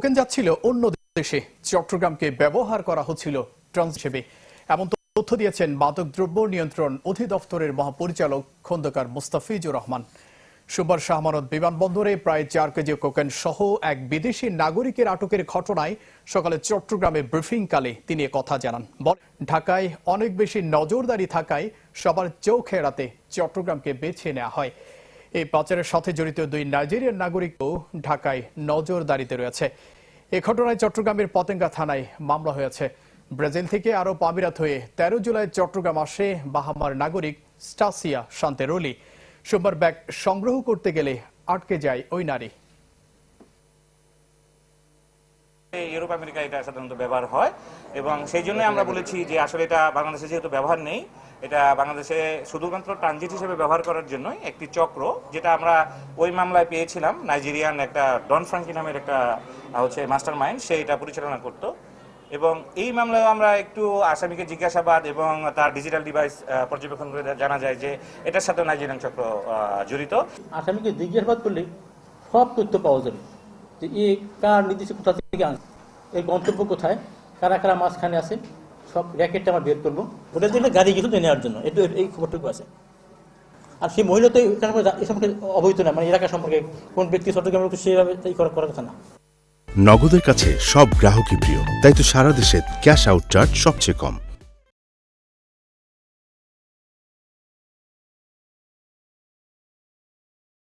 Token যাচ্ছিল অন্য দেশে, চট্টগ্রামকে ব্যবহার করা হচ্ছিল ট্রান্স হিসেবে। এমন তথ্য দিয়েছেন মাদকদ্রব্য নিয়ন্ত্রণ অধিদপ্তরের মহাপরিচালক খন্দকার মুস্তাফিজুর রহমান। সোমবার শাহ আমানত বিমানবন্দরে প্রায় 4 কেজি কোকেন সহ এক বিদেশি নাগরিকের আটকের ঘটনায় সকালে চট্টগ্রামে ব্রিফিংকালে তিনি কথা জানান। ঢাকায় অনেক বেশি নজরদারি থাকায় সবার চোখ এড়াতে চট্টগ্রামকে বেছে নেওয়া হয়। এই পাচারের সাথে জড়িত 2 নাইজেরিয়ান নাগরিকও ঢাকায় নজরদারিতে রয়েছে। এ ঘটনায় চট্টগ্রামের পতেঙ্গা থানায় মামলা হয়েছে। ব্রাজিল থেকে আরব আমিরাত হয়ে 13 জুলাই চট্টগ্রাম আসে বাহামার নাগরিক স্টাসিয়া শান্তেরোলি। সোমবার ব্যাগ সংগ্রহ করতে গেলে আটকে যায় ওই নারী। ইউরোপ আমেরিকা এটা সাধারণত ব্যবহার হয় এবং সেই জন্য আমরা বলেছি যে আসলে এটা বাংলাদেশে যেহেতু ব্যবহার নেই, এটা বাংলাদেশে শুধুমাত্র ট্রানজিট হিসেবে ব্যবহার করার জন্য একটি চক্র, যেটা আমরা ওই মামলায় পেয়েছিলাম। নাইজেরিয়ান একটা ডন ফ্রাঙ্কি নামের একটা মাস্টার মাইন্ড, সে এটা পরিচালনা করত। এবং এই মামলায় আমরা একটু আসামিকে জিজ্ঞাসাবাদ এবং তার ডিজিটাল ডিভাইস পর্যবেক্ষণ করে জানা যায় যে এটার সাথে নাইজেরিয়ান চক্র জড়িত। আসামিকে জিজ্ঞাসাবাদ করলে সব তথ্য পাওয়া যাবে যে এই কার নির্দিষ্ট কোথা থেকে আনছে, এর গন্তব্য কোথায়, কারা কারা মাঝখানে আছে, সব র্যাকেটটা আমরা বের করবো। ওটা দিলে গাড়ি গেছিল নেওয়ার জন্য, একটু এই খবরটুকু আছে। আর সেই মহিলা তো এ সম্পর্কে অবহিত না, মানে এলাকা সম্পর্কে কোন ব্যক্তি চট্টগ্রামের সেভাবে করার কথা না। নগদের কাছে সব গ্রাহকই প্রিয়, তাই তো সারা দেশে ক্যাশ আউট চার্জ সবচেয়ে কম।